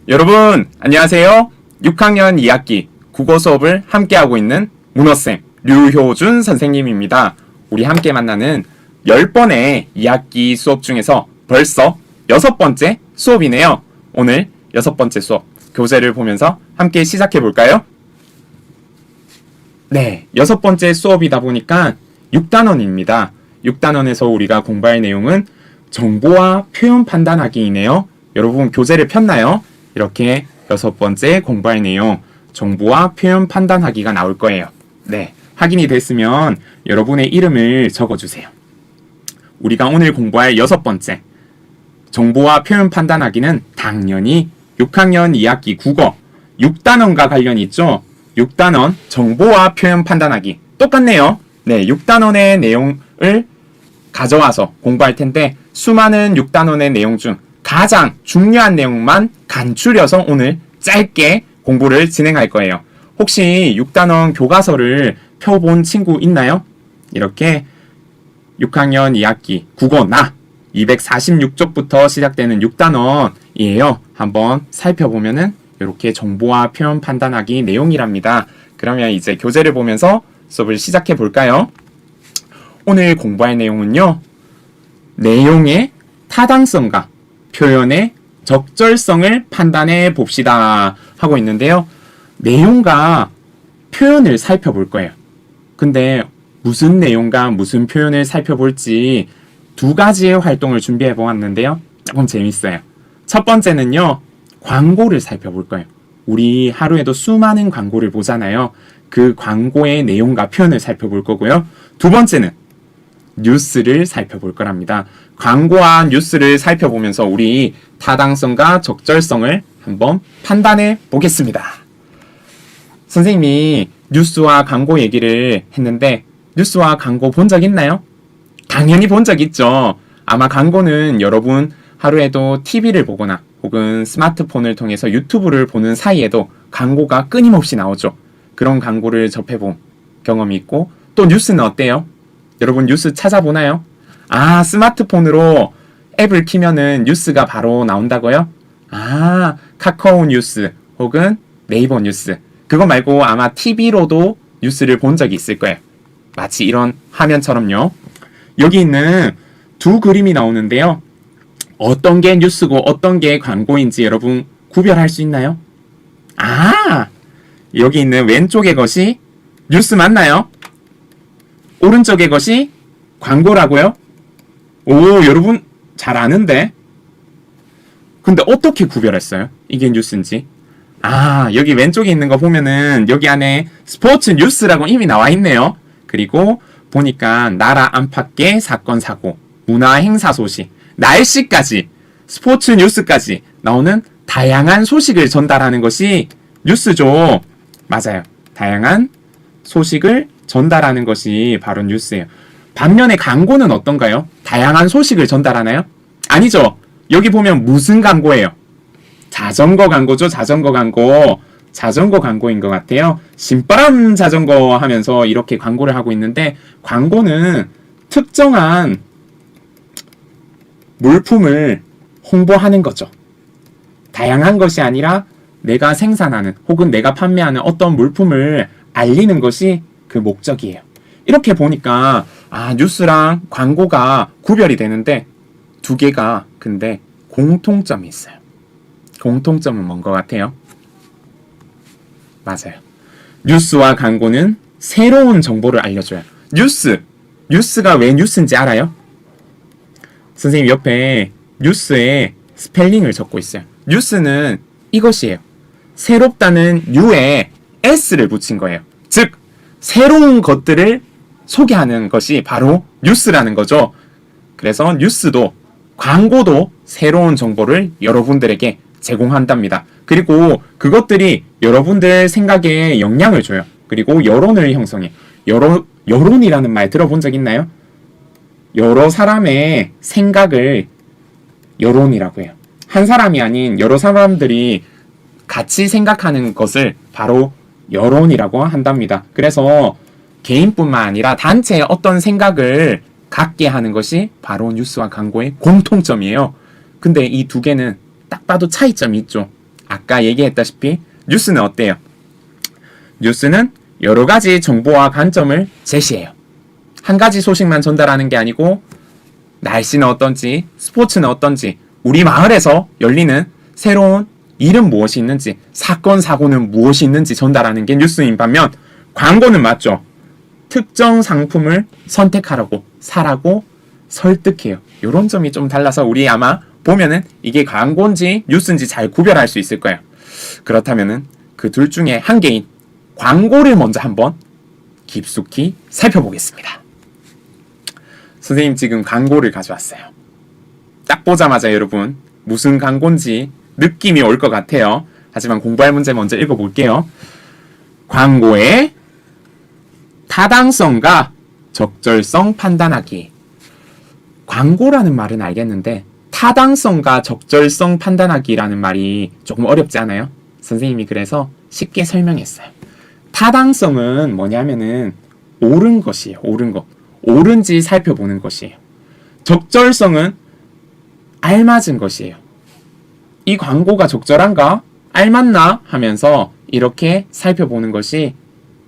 여러분, 안녕하세요. 6학년 2학기 국어 수업을 함께하고 있는 문어쌤 류효준 선생님입니다. 우리 함께 만나는 10번의 2학기 수업 중에서 벌써 6번째 수업이네요. 오늘 6번째 수업, 교재를 보면서 함께 시작해 볼까요? 네, 6번째 수업이다 보니까 6단원입니다. 6단원에서 우리가 공부할 내용은 정보와 표현 판단하기이네요. 여러분 교재를 폈나요? 이렇게 6번째 공부할 내용, 정보와 표현 판단하기가 나올 거예요. 네, 확인이 됐으면 여러분의 이름을 적어주세요. 우리가 오늘 공부할 6번째, 정보와 표현 판단하기는 당연히 6학년 2학기 국어 6단원과 관련이 있죠. 6단원 정보와 표현 판단하기 똑같네요. 네, 6단원의 내용을 가져와서 공부할 텐데 수많은 6단원의 내용 중 가장 중요한 내용만 간추려서 오늘 짧게 공부를 진행할 거예요. 혹시 6단원 교과서를 펴본 친구 있나요? 이렇게 6학년 2학기 국어 나 246쪽부터 시작되는 6단원이에요. 한번 살펴보면은 이렇게 정보와 표현 판단하기 내용이랍니다. 그러면 이제 교재를 보면서 수업을 시작해 볼까요? 오늘 공부할 내용은요, 내용의 타당성과 표현의 적절성을 판단해 봅시다 하고 있는데요. 내용과 표현을 살펴볼 거예요. 근데 무슨 내용과 무슨 표현을 살펴볼지 두 가지의 활동을 준비해 보았는데요. 조금 재밌어요. 첫 번째는요, 광고를 살펴볼 거예요. 우리 하루에도 수많은 광고를 보잖아요. 그 광고의 내용과 표현을 살펴볼 거고요. 두 번째는 뉴스를 살펴볼 거랍니다. 광고와 뉴스를 살펴보면서 우리 타당성과 적절성을 한번 판단해 보겠습니다. 선생님이 뉴스와 광고 얘기를 했는데 뉴스와 광고 본 적 있나요? 당연히 본 적 있죠. 아마 광고는 여러분 하루에도 TV를 보거나 혹은 스마트폰을 통해서 유튜브를 보는 사이에도 광고가 끊임없이 나오죠. 그런 광고를 접해본 경험이 있고, 또 뉴스는 어때요? 여러분 뉴스 찾아보나요? 아, 스마트폰으로 앱을 키면은 뉴스가 바로 나온다고요? 아, 카카오 뉴스 혹은 네이버 뉴스. 그거 말고 아마 TV로도 뉴스를 본 적이 있을 거예요. 마치 이런 화면처럼요. 여기 있는 두 그림이 나오는데요. 어떤 게 뉴스고 어떤 게 광고인지 여러분 구별할 수 있나요? 아, 여기 있는 왼쪽의 것이 뉴스 맞나요? 오른쪽의 것이 광고라고요? 오, 여러분 잘 아는데? 근데 어떻게 구별했어요? 이게 뉴스인지? 아, 여기 왼쪽에 있는 거 보면은 여기 안에 스포츠 뉴스라고 이미 나와 있네요. 그리고 보니까 나라 안팎의 사건 사고, 문화 행사 소식, 날씨까지, 스포츠 뉴스까지 나오는 다양한 소식을 전달하는 것이 뉴스죠. 맞아요. 다양한 소식을 전달하는 것이 바로 뉴스예요. 반면에 광고는 어떤가요? 다양한 소식을 전달하나요? 아니죠. 여기 보면 무슨 광고예요? 자전거 광고죠. 자전거 광고. 자전거 광고인 것 같아요. 신바람 자전거 하면서 이렇게 광고를 하고 있는데, 광고는 특정한 물품을 홍보하는 거죠. 다양한 것이 아니라 내가 생산하는 혹은 내가 판매하는 어떤 물품을 알리는 것이 그 목적이에요. 이렇게 보니까 아, 뉴스랑 광고가 구별이 되는데 두 개가 근데 공통점이 있어요. 공통점은 뭔 것 같아요? 맞아요. 뉴스와 광고는 새로운 정보를 알려줘요. 뉴스가 왜 뉴스인지 알아요? 선생님 옆에 뉴스에 스펠링을 적고 있어요. 뉴스는 이것이에요. 새롭다는 U에 S를 붙인 거예요. 즉 새로운 것들을 소개하는 것이 바로 뉴스라는 거죠. 그래서 뉴스도 광고도 새로운 정보를 여러분들에게 제공한답니다. 그리고 그것들이 여러분들 생각에 영향을 줘요. 그리고 여론을 형성해. 여론이라는 말 들어본 적 있나요? 여러 사람의 생각을 여론이라고 해요. 한 사람이 아닌 여러 사람들이 같이 생각하는 것을 바로 여론이라고 한답니다. 그래서 개인뿐만 아니라 단체의 어떤 생각을 갖게 하는 것이 바로 뉴스와 광고의 공통점이에요. 근데 이 두 개는 딱 봐도 차이점이 있죠. 아까 얘기했다시피 뉴스는 어때요? 뉴스는 여러 가지 정보와 관점을 제시해요. 한 가지 소식만 전달하는 게 아니고 날씨는 어떤지, 스포츠는 어떤지, 우리 마을에서 열리는 새로운 일은 무엇이 있는지, 사건, 사고는 무엇이 있는지 전달하는 게 뉴스인 반면 광고는 맞죠. 특정 상품을 선택하라고, 사라고 설득해요. 이런 점이 좀 달라서 우리 아마 보면은 이게 광고인지 뉴스인지 잘 구별할 수 있을 거예요. 그렇다면은 그 둘 중에 한 개인 광고를 먼저 한번 깊숙이 살펴보겠습니다. 선생님 지금 광고를 가져왔어요. 딱 보자마자 여러분 무슨 광고인지 느낌이 올 것 같아요. 하지만 공부할 문제 먼저 읽어볼게요. 광고의 타당성과 적절성 판단하기. 광고라는 말은 알겠는데 타당성과 적절성 판단하기라는 말이 조금 어렵지 않아요? 선생님이 그래서 쉽게 설명했어요. 타당성은 뭐냐면은 옳은 것이에요. 옳은 것. 옳은지 살펴보는 것이에요. 적절성은 알맞은 것이에요. 이 광고가 적절한가? 알맞나? 하면서 이렇게 살펴보는 것이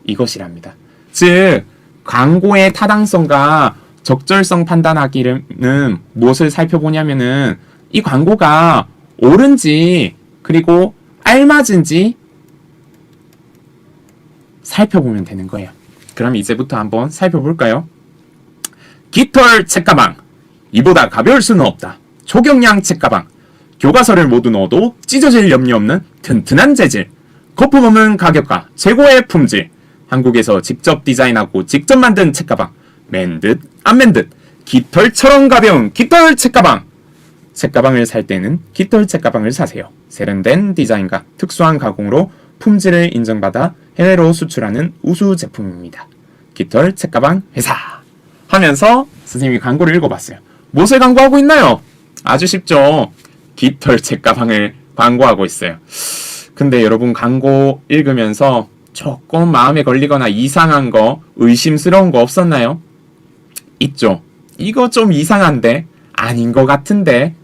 이것이랍니다. 즉, 광고의 타당성과 적절성 판단하기는 무엇을 살펴보냐면은 이 광고가 옳은지 그리고 알맞은지 살펴보면 되는 거예요. 그럼 이제부터 한번 살펴볼까요? 깃털 책가방. 이보다 가벼울 수는 없다. 초경량 책가방. 교과서를 모두 넣어도 찢어질 염려 없는 튼튼한 재질. 거품 없는 가격과 최고의 품질. 한국에서 직접 디자인하고 직접 만든 책가방. 맨 듯 안 맨 듯 깃털처럼 가벼운 깃털 책가방. 책가방을 살 때는 깃털 책가방을 사세요. 세련된 디자인과 특수한 가공으로 품질을 인정받아 해외로 수출하는 우수 제품입니다. 깃털 책가방 회사. 하면서 선생님이 광고를 읽어봤어요. 무엇을 광고하고 있나요? 아주 쉽죠. 깃털 책가방을 광고하고 있어요. 근데 여러분 광고 읽으면서 조금 마음에 걸리거나 이상한 거, 의심스러운 거 없었나요? 있죠. 이거 좀 이상한데, 아닌 것 같은데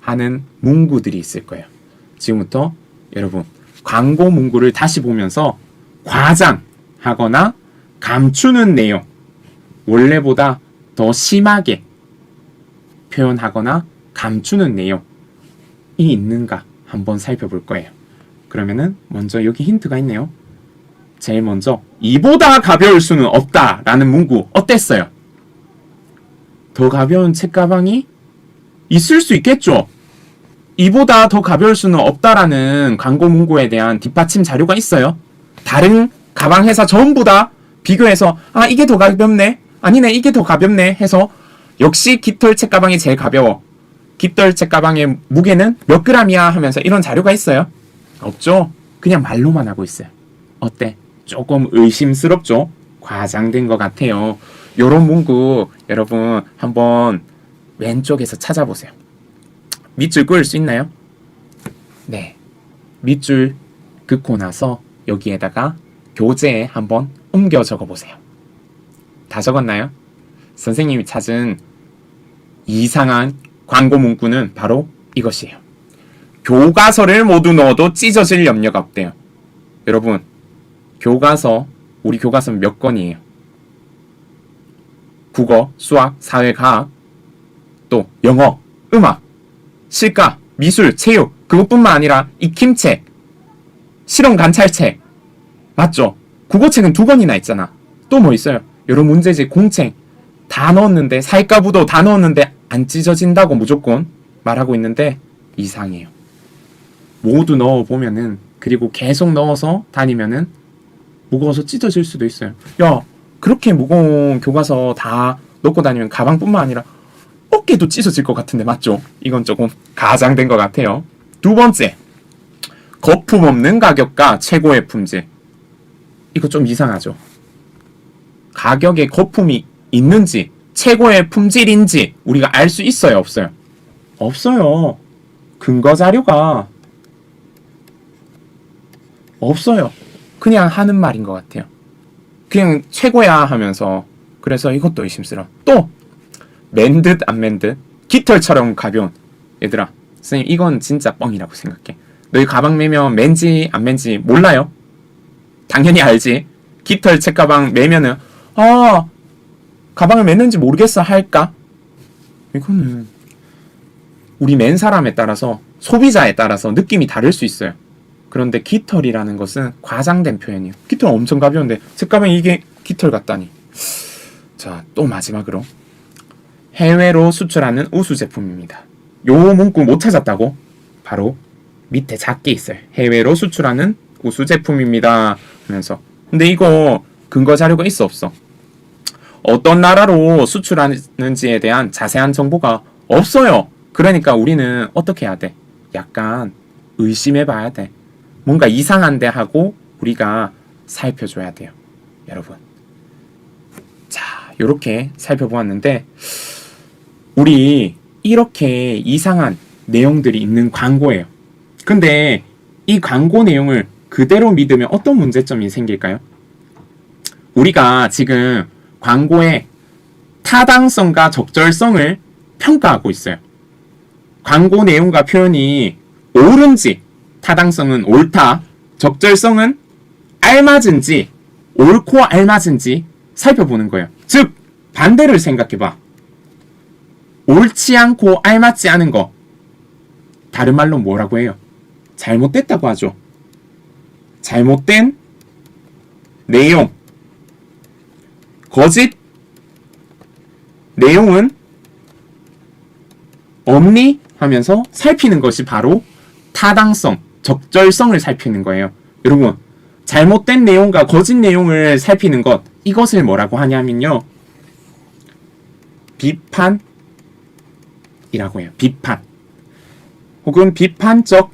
하는 문구들이 있을 거예요. 지금부터 여러분 광고 문구를 다시 보면서 과장하거나 감추는 내용, 원래보다 더 심하게 표현하거나 감추는 내용이 있는가 한번 살펴볼 거예요. 그러면은 먼저 여기 힌트가 있네요. 제일 먼저 이보다 가벼울 수는 없다라는 문구 어땠어요? 더 가벼운 책가방이 있을 수 있겠죠. 이보다 더 가벼울 수는 없다라는 광고 문구에 대한 뒷받침 자료가 있어요. 다른 가방 회사 전부 다 비교해서 아 이게 더 가볍네, 아니네 이게 더 가볍네 해서 역시 깃털 책가방이 제일 가벼워. 깃털 책가방의 무게는 몇 그램이야 하면서 이런 자료가 있어요? 없죠. 그냥 말로만 하고 있어요. 어때? 조금 의심스럽죠? 과장된 것 같아요. 요런 문구 여러분 한번 왼쪽에서 찾아보세요. 밑줄 그을 수 있나요? 네. 밑줄 긋고 나서 여기에다가 교재에 한번 옮겨 적어보세요. 다 적었나요? 선생님이 찾은 이상한 광고 문구는 바로 이것이에요. 교과서를 모두 넣어도 찢어질 염려가 없대요. 여러분, 교과서, 우리 교과서는 몇 권이에요? 국어, 수학, 사회, 과학, 또 영어, 음악, 실가, 미술, 체육, 그것뿐만 아니라 익힘책, 실험 관찰책, 맞죠? 국어책은 2권이나 있잖아. 또 뭐 있어요? 여러 문제집, 공책 다 넣었는데, 사회과부도 다 넣었는데 안 찢어진다고 무조건 말하고 있는데 이상해요. 모두 넣어보면은, 그리고 계속 넣어서 다니면은 무거워서 찢어질 수도 있어요. 야, 그렇게 무거운 교과서 다 넣고 다니면 가방뿐만 아니라 어깨도 찢어질 것 같은데 맞죠? 이건 조금 가장된 것 같아요. 두 번째, 거품 없는 가격과 최고의 품질. 이거 좀 이상하죠? 가격에 거품이 있는지 최고의 품질인지 우리가 알 수 있어요, 없어요? 없어요. 근거 자료가 없어요. 그냥 하는 말인 것 같아요. 그냥 최고야 하면서. 그래서 이것도 의심스러워. 또 맨 듯 안 맨 듯 깃털처럼 가벼운. 얘들아, 선생님 이건 진짜 뻥이라고 생각해. 너희 가방 매면 맨지 안 맨지 몰라요? 당연히 알지. 깃털 책가방 매면은 가방을 맸는지 모르겠어 할까? 이거는 우리 맨 사람에 따라서, 소비자에 따라서 느낌이 다를 수 있어요. 그런데 깃털이라는 것은 과장된 표현이에요. 깃털 엄청 가벼운데 책가방에 이게 깃털 같다니. 자, 또 마지막으로 해외로 수출하는 우수 제품입니다. 요 문구 못 찾았다고? 바로 밑에 작게 있어요. 해외로 수출하는 우수 제품입니다 하면서. 근데 이거 근거 자료가 있어 없어? 어떤 나라로 수출하는지에 대한 자세한 정보가 없어요. 그러니까 우리는 어떻게 해야 돼? 약간 의심해 봐야 돼. 뭔가 이상한데 하고 우리가 살펴줘야 돼요. 여러분. 자, 요렇게 살펴보았는데 우리 이렇게 이상한 내용들이 있는 광고예요. 근데 이 광고 내용을 그대로 믿으면 어떤 문제점이 생길까요? 우리가 지금 광고의 타당성과 적절성을 평가하고 있어요. 광고 내용과 표현이 옳은지, 타당성은 옳다, 적절성은 알맞은지, 옳고 알맞은지 살펴보는 거예요. 즉, 반대를 생각해봐. 옳지 않고 알맞지 않은 거, 다른 말로 뭐라고 해요? 잘못됐다고 하죠. 잘못된 내용, 거짓 내용은 없니? 하면서 살피는 것이 바로 타당성, 적절성을 살피는 거예요. 여러분, 잘못된 내용과 거짓 내용을 살피는 것, 이것을 뭐라고 하냐면요, 비판이라고 해요. 비판. 혹은 비판적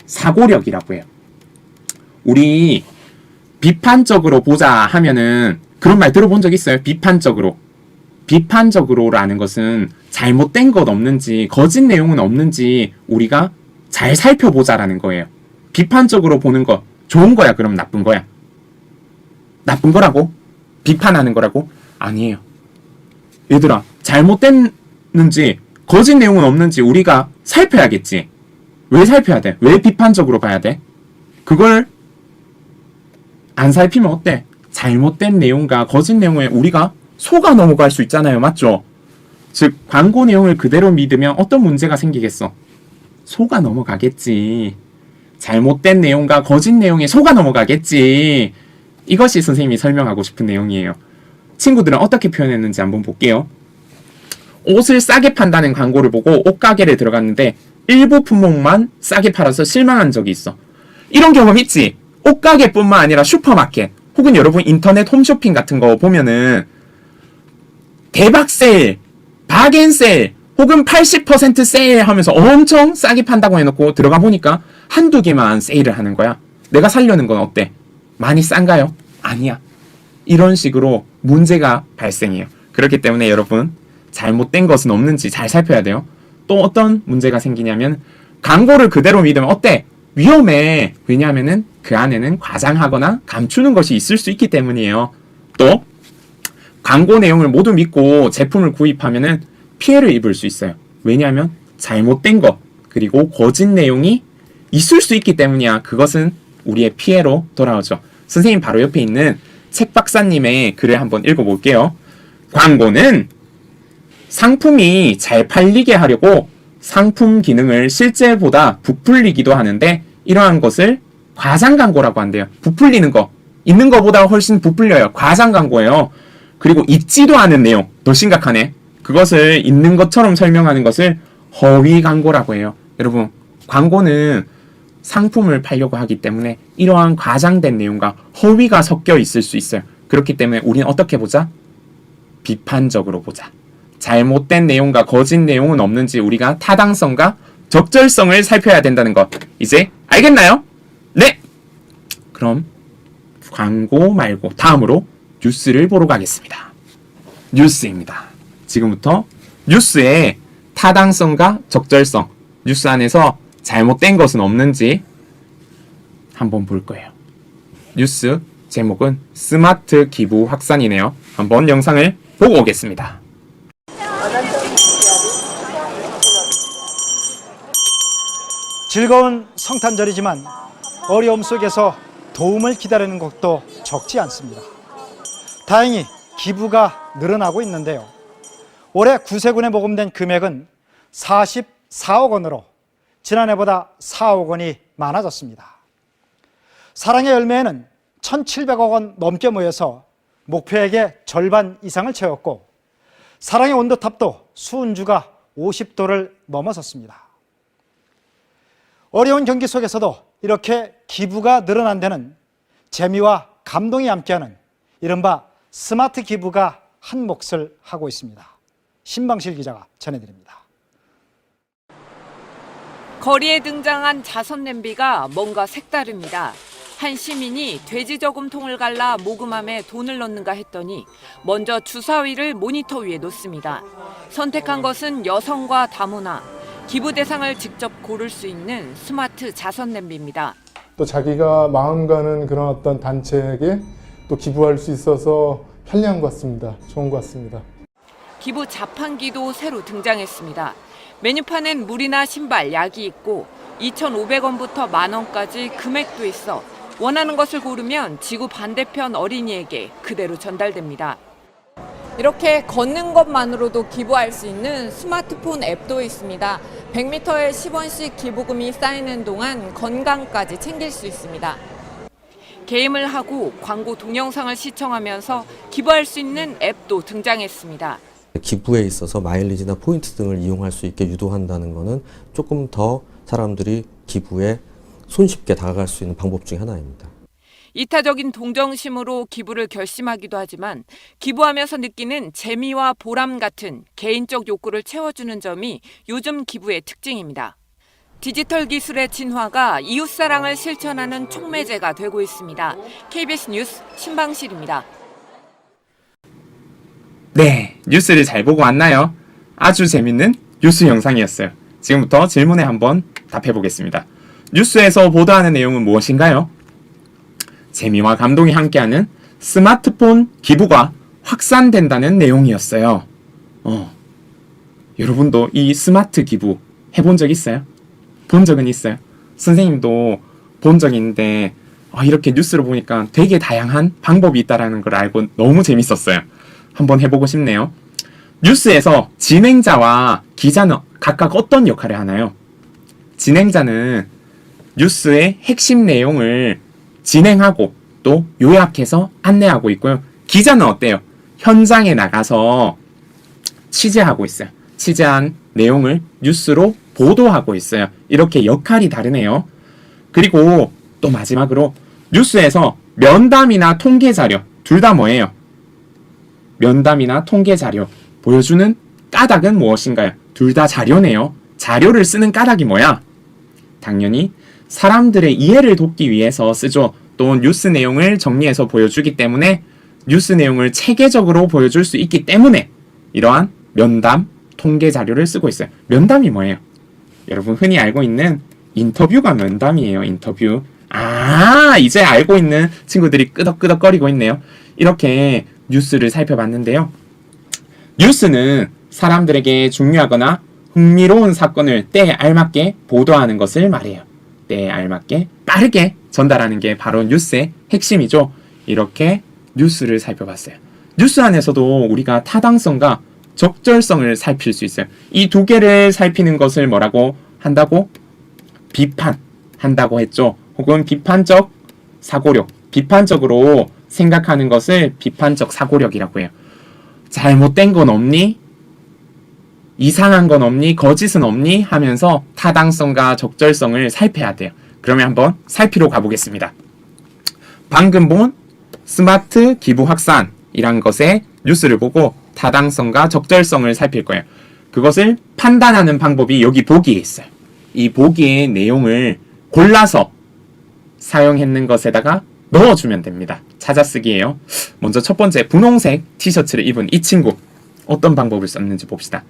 사고력이라고 해요. 우리 비판적으로 보자 하면은 그런 말 들어본 적 있어요? 비판적으로. 비판적으로라는 것은 잘못된 것 없는지, 거짓 내용은 없는지 우리가 잘 살펴보자라는 거예요. 비판적으로 보는 것, 좋은 거야? 그럼 나쁜 거야? 나쁜 거라고? 비판하는 거라고? 아니에요. 얘들아, 잘못됐는지, 거짓 내용은 없는지 우리가 살펴야겠지. 왜 살펴야 돼? 왜 비판적으로 봐야 돼? 그걸 안 살피면 어때? 잘못된 내용과 거짓 내용에 우리가 속아 넘어갈 수 있잖아요. 맞죠? 즉, 광고 내용을 그대로 믿으면 어떤 문제가 생기겠어? 속아 넘어가겠지. 잘못된 내용과 거짓 내용에 속아 넘어가겠지. 이것이 선생님이 설명하고 싶은 내용이에요. 친구들은 어떻게 표현했는지 한번 볼게요. 옷을 싸게 판다는 광고를 보고 옷가게를 들어갔는데 일부 품목만 싸게 팔아서 실망한 적이 있어. 이런 경험 있지? 옷가게뿐만 아니라 슈퍼마켓 혹은 여러분 인터넷 홈쇼핑 같은 거 보면은 대박 세일, 바겐 세일 혹은 80% 세일 하면서 엄청 싸게 판다고 해놓고 들어가 보니까 한두 개만 세일을 하는 거야. 내가 사려는 건 어때? 많이 싼가요? 아니야. 이런 식으로 문제가 발생해요. 그렇기 때문에 여러분, 잘못된 것은 없는지 잘 살펴야 돼요. 또 어떤 문제가 생기냐면 광고를 그대로 믿으면 어때? 위험해. 왜냐하면은 그 안에는 과장하거나 감추는 것이 있을 수 있기 때문이에요. 또 광고 내용을 모두 믿고 제품을 구입하면은 피해를 입을 수 있어요. 왜냐하면 잘못된 것 그리고 거짓 내용이 있을 수 있기 때문이야. 그것은 우리의 피해로 돌아오죠. 선생님 바로 옆에 있는 책 박사님의 글을 한번 읽어볼게요. 광고는 상품이 잘 팔리게 하려고 상품 기능을 실제보다 부풀리기도 하는데 이러한 것을 과장 광고라고 한대요. 부풀리는 거. 있는 것보다 훨씬 부풀려요. 과장 광고예요. 그리고 있지도 않은 내용. 더 심각하네. 그것을 있는 것처럼 설명하는 것을 허위 광고라고 해요. 여러분, 광고는 상품을 팔려고 하기 때문에 이러한 과장된 내용과 허위가 섞여 있을 수 있어요. 그렇기 때문에 우리는 어떻게 보자? 비판적으로 보자. 잘못된 내용과 거짓 내용은 없는지 우리가 타당성과 적절성을 살펴야 된다는 것. 이제 알겠나요? 네! 그럼 광고 말고 다음으로 뉴스를 보러 가겠습니다. 뉴스입니다. 지금부터 뉴스의 타당성과 적절성, 뉴스 안에서 잘못된 것은 없는지 한번 볼 거예요. 뉴스 제목은 스마트 기부 확산이네요. 한번 영상을 보고 오겠습니다. 즐거운 성탄절이지만 어려움 속에서 도움을 기다리는 곳도 적지 않습니다. 다행히 기부가 늘어나고 있는데요. 올해 구세군에 모금된 금액은 44억 원으로 지난해보다 4억 원이 많아졌습니다. 사랑의 열매에는 1,700억 원 넘게 모여서 목표액의 절반 이상을 채웠고, 사랑의 온도탑도 수은주가 50도를 넘어섰습니다. 어려운 경기 속에서도 이렇게 기부가 늘어난 데는 재미와 감동이 함께하는 이른바 스마트 기부가 한 몫을 하고 있습니다. 신방실 기자가 전해드립니다. 거리에 등장한 자선 냄비가 뭔가 색다릅니다. 한 시민이 돼지 저금통을 갈라 모금함에 돈을 넣는가 했더니 먼저 주사위를 모니터 위에 놓습니다. 선택한 것은 여성과 다문화, 기부 대상을 직접 고를 수 있는 스마트 자선 냄비입니다. 또 자기가 마음 가는 그런 어떤 단체에게 또 기부할 수 있어서 편리한 것 같습니다. 좋은 것 같습니다. 기부 자판기도 새로 등장했습니다. 메뉴판엔 물이나 신발, 약이 있고 2,500원부터 만원까지 금액도 있어 원하는 것을 고르면 지구 반대편 어린이에게 그대로 전달됩니다. 이렇게 걷는 것만으로도 기부할 수 있는 스마트폰 앱도 있습니다. 100m에 10원씩 기부금이 쌓이는 동안 건강까지 챙길 수 있습니다. 게임을 하고 광고 동영상을 시청하면서 기부할 수 있는 앱도 등장했습니다. 기부에 있어서 마일리지나 포인트 등을 이용할 수 있게 유도한다는 것은 조금 더 사람들이 기부에 손쉽게 다가갈 수 있는 방법 중 하나입니다. 이타적인 동정심으로 기부를 결심하기도 하지만 기부하면서 느끼는 재미와 보람 같은 개인적 욕구를 채워주는 점이 요즘 기부의 특징입니다. 디지털 기술의 진화가 이웃사랑을 실천하는 촉매제가 되고 있습니다. KBS 뉴스 신방실입니다. 네, 뉴스를 잘 보고 왔나요? 아주 재밌는 뉴스 영상이었어요. 지금부터 질문에 한번 답해보겠습니다. 뉴스에서 보도하는 내용은 무엇인가요? 재미와 감동이 함께하는 스마트폰 기부가 확산된다는 내용이었어요. 여러분도 이 스마트 기부 해본 적 있어요? 본 적은 있어요? 선생님도 본 적이 있는데 이렇게 뉴스를 보니까 되게 다양한 방법이 있다는 걸 알고 너무 재밌었어요. 한번 해보고 싶네요. 뉴스에서 진행자와 기자는 각각 어떤 역할을 하나요? 진행자는 뉴스의 핵심 내용을 진행하고 또 요약해서 안내하고 있고요. 기자는 어때요? 현장에 나가서 취재하고 있어요. 취재한 내용을 뉴스로 보도하고 있어요. 이렇게 역할이 다르네요. 그리고 또 마지막으로 뉴스에서 면담이나 통계 자료 둘 다 뭐예요? 면담이나 통계 자료 보여주는 까닭은 무엇인가요? 둘 다 자료네요. 자료를 쓰는 까닭이 뭐야? 당연히 사람들의 이해를 돕기 위해서 쓰죠. 또 뉴스 내용을 정리해서 보여주기 때문에 뉴스 내용을 체계적으로 보여줄 수 있기 때문에 이러한 면담, 통계 자료를 쓰고 있어요. 면담이 뭐예요? 여러분 흔히 알고 있는 인터뷰가 면담이에요. 인터뷰. 이제 알고 있는 친구들이 끄덕끄덕거리고 있네요. 이렇게 뉴스를 살펴봤는데요. 뉴스는 사람들에게 중요하거나 흥미로운 사건을 때에 알맞게 보도하는 것을 말해요. 때에 알맞게 빠르게 전달하는 게 바로 뉴스의 핵심이죠. 이렇게 뉴스를 살펴봤어요. 뉴스 안에서도 우리가 타당성과 적절성을 살필 수 있어요. 이 두 개를 살피는 것을 뭐라고 한다고? 비판한다고 했죠. 혹은 비판적 사고력, 비판적으로 생각하는 것을 비판적 사고력이라고 해요. 잘못된 건 없니? 이상한 건 없니? 거짓은 없니? 하면서 타당성과 적절성을 살펴야 돼요. 그러면 한번 살피러 가보겠습니다. 방금 본 스마트 기부 확산이란 것의 뉴스를 보고 타당성과 적절성을 살필 거예요. 그것을 판단하는 방법이 여기 보기에 있어요. 이 보기의 내용을 골라서 사용했는 것에다가 넣어주면 됩니다. 찾아쓰기예요. 먼저 첫 번째 분홍색 티셔츠를 입은 이 친구 어떤 방법을 썼는지 봅시다.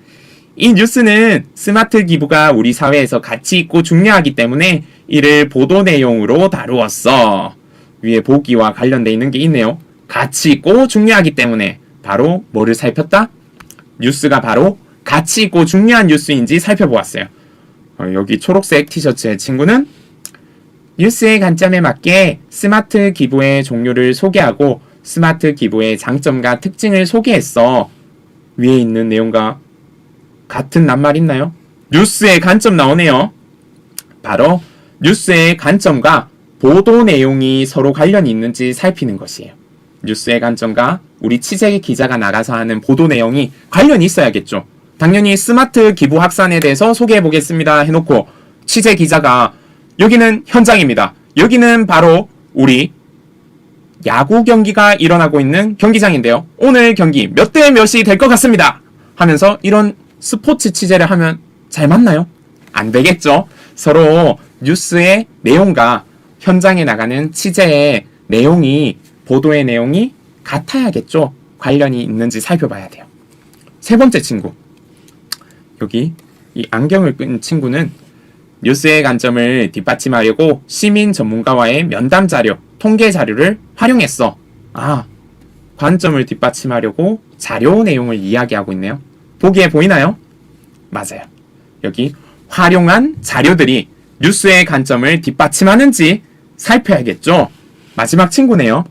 이 뉴스는 스마트 기부가 우리 사회에서 가치 있고 중요하기 때문에 이를 보도 내용으로 다루었어. 위에 보기와 관련되어 있는 게 있네요. 가치 있고 중요하기 때문에 바로 뭐를 살폈다? 뉴스가 바로 가치 있고 중요한 뉴스인지 살펴보았어요. 여기 초록색 티셔츠의 친구는 뉴스의 관점에 맞게 스마트 기부의 종류를 소개하고 스마트 기부의 장점과 특징을 소개했어. 위에 있는 내용과 같은 낱말 있나요? 뉴스의 관점 나오네요. 바로 뉴스의 관점과 보도 내용이 서로 관련이 있는지 살피는 것이에요. 뉴스의 관점과 우리 취재 기자가 나가서 하는 보도 내용이 관련이 있어야겠죠. 당연히 스마트 기부 확산에 대해서 소개해 보겠습니다 해놓고 취재 기자가 여기는 현장입니다. 여기는 바로 우리 야구 경기가 일어나고 있는 경기장인데요. 오늘 경기 몇 대 몇이 될 것 같습니다 하면서 이런 스포츠 취재를 하면 잘 맞나요? 안 되겠죠. 서로 뉴스의 내용과 현장에 나가는 취재의 내용이, 보도의 내용이 같아야겠죠. 관련이 있는지 살펴봐야 돼요. 세 번째 친구, 여기 이 안경을 끈 친구는 뉴스의 관점을 뒷받침하려고 시민 전문가와의 면담 자료, 통계 자료를 활용했어. 아, 관점을 뒷받침하려고 자료 내용을 이야기하고 있네요. 보기에 보이나요? 맞아요. 여기 활용한 자료들이 뉴스의 관점을 뒷받침하는지 살펴야겠죠. 마지막 친구네요.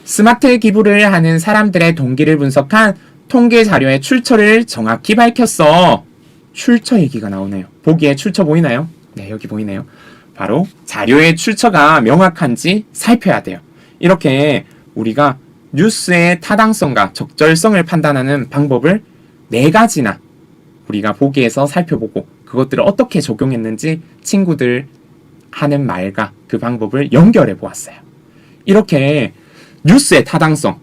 스마트 기부를 하는 사람들의 동기를 분석한 통계 자료의 출처를 정확히 밝혔어. 출처 얘기가 나오네요. 보기에 출처 보이나요? 네, 여기 보이네요. 바로 자료의 출처가 명확한지 살펴야 돼요. 이렇게 우리가 뉴스의 타당성과 적절성을 판단하는 방법을 4가지나 우리가 보기에서 살펴보고 그것들을 어떻게 적용했는지 친구들 하는 말과 그 방법을 연결해 보았어요. 이렇게 뉴스의 타당성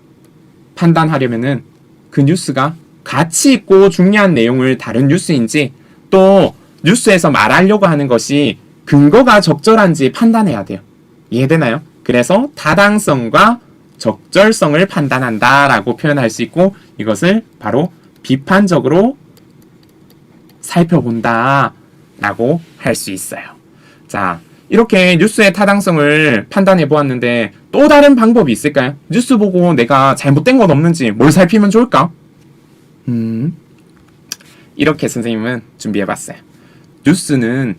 판단하려면은 그 뉴스가 가치 있고 중요한 내용을 다룬 뉴스인지 또 뉴스에서 말하려고 하는 것이 근거가 적절한지 판단해야 돼요. 이해되나요? 그래서 타당성과 적절성을 판단한다라고 표현할 수 있고 이것을 바로 비판적으로 살펴본다라고 할 수 있어요. 자, 이렇게 뉴스의 타당성을 판단해 보았는데 또 다른 방법이 있을까요? 뉴스 보고 내가 잘못된 건 없는지 뭘 살피면 좋을까? 이렇게 선생님은 준비해 봤어요. 뉴스는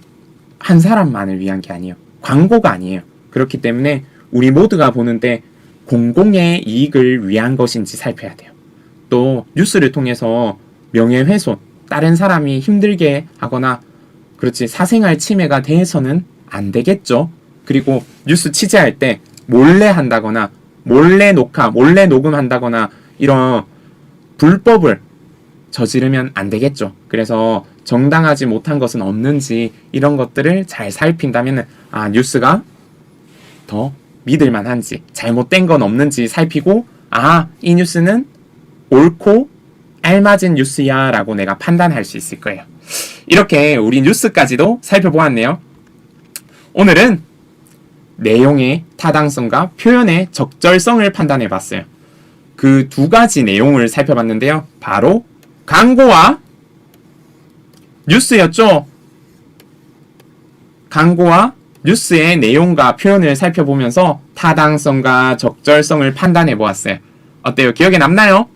한 사람만을 위한 게 아니에요. 광고가 아니에요. 그렇기 때문에 우리 모두가 보는데 공공의 이익을 위한 것인지 살펴야 돼요. 또 뉴스를 통해서 명예훼손, 다른 사람이 힘들게 하거나 그렇지 사생활 침해가 돼서는 안 되겠죠. 그리고 뉴스 취재할 때 몰래 한다거나 몰래 녹화, 몰래 녹음한다거나 이런 불법을 저지르면 안 되겠죠. 그래서 정당하지 못한 것은 없는지 이런 것들을 잘 살핀다면 아, 뉴스가 더 믿을만한지 잘못된 건 없는지 살피고 아, 이 뉴스는 옳고 알맞은 뉴스야 라고 내가 판단할 수 있을 거예요. 이렇게 우리 뉴스까지도 살펴보았네요. 오늘은 내용의 타당성과 표현의 적절성을 판단해 봤어요. 그 2가지 내용을 살펴봤는데요. 바로 광고와 뉴스였죠. 광고와 뉴스의 내용과 표현을 살펴보면서 타당성과 적절성을 판단해 보았어요. 어때요? 기억에 남나요?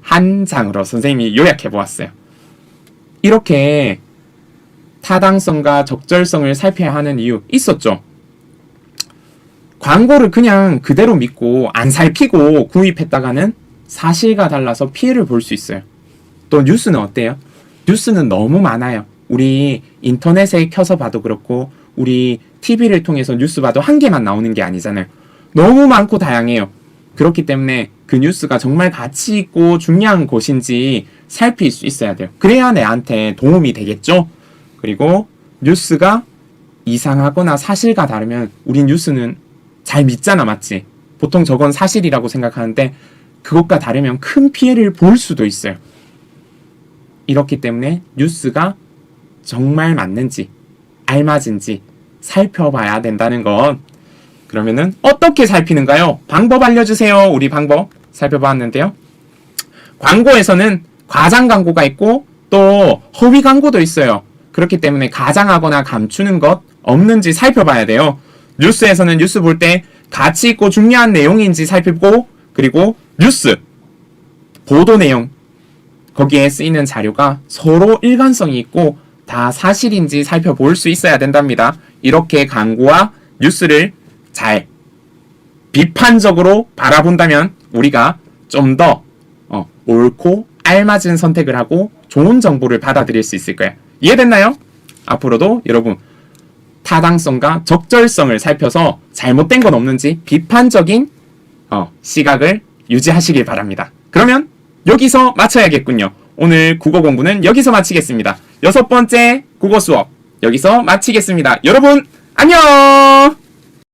한 장으로 선생님이 요약해 보았어요. 이렇게 타당성과 적절성을 살펴야 하는 이유 있었죠. 광고를 그냥 그대로 믿고 안 살피고 구입했다가는 사실과 달라서 피해를 볼 수 있어요. 또 뉴스는 어때요? 뉴스는 너무 많아요. 우리 인터넷에 켜서 봐도 그렇고 우리 TV를 통해서 뉴스 봐도 한 개만 나오는 게 아니잖아요. 너무 많고 다양해요. 그렇기 때문에 그 뉴스가 정말 가치 있고 중요한 것인지 살필 수 있어야 돼요. 그래야 내한테 도움이 되겠죠? 그리고 뉴스가 이상하거나 사실과 다르면 우리 뉴스는 잘 믿잖아, 맞지? 보통 저건 사실이라고 생각하는데 그것과 다르면 큰 피해를 볼 수도 있어요. 이렇기 때문에 뉴스가 정말 맞는지 알맞은지 살펴봐야 된다는 것. 그러면은 어떻게 살피는가요? 방법 알려주세요. 우리 방법 살펴봤는데요. 광고에서는 과장 광고가 있고 또 허위 광고도 있어요. 그렇기 때문에 가장하거나 감추는 것 없는지 살펴봐야 돼요. 뉴스에서는 뉴스 볼 때 가치 있고 중요한 내용인지 살피고 그리고 뉴스 보도 내용 거기에 쓰이는 자료가 서로 일관성이 있고 다 사실인지 살펴볼 수 있어야 된답니다. 이렇게 광고와 뉴스를 잘 비판적으로 바라본다면 우리가 좀 더 옳고 알맞은 선택을 하고 좋은 정보를 받아들일 수 있을 거예요. 이해됐나요? 앞으로도 여러분 타당성과 적절성을 살펴서 잘못된 건 없는지 비판적인 시각을 유지하시길 바랍니다. 그러면 여기서 마쳐야겠군요. 오늘 국어 공부는 여기서 마치겠습니다. 6번째 국어 수업 여기서 마치겠습니다. 여러분 안녕!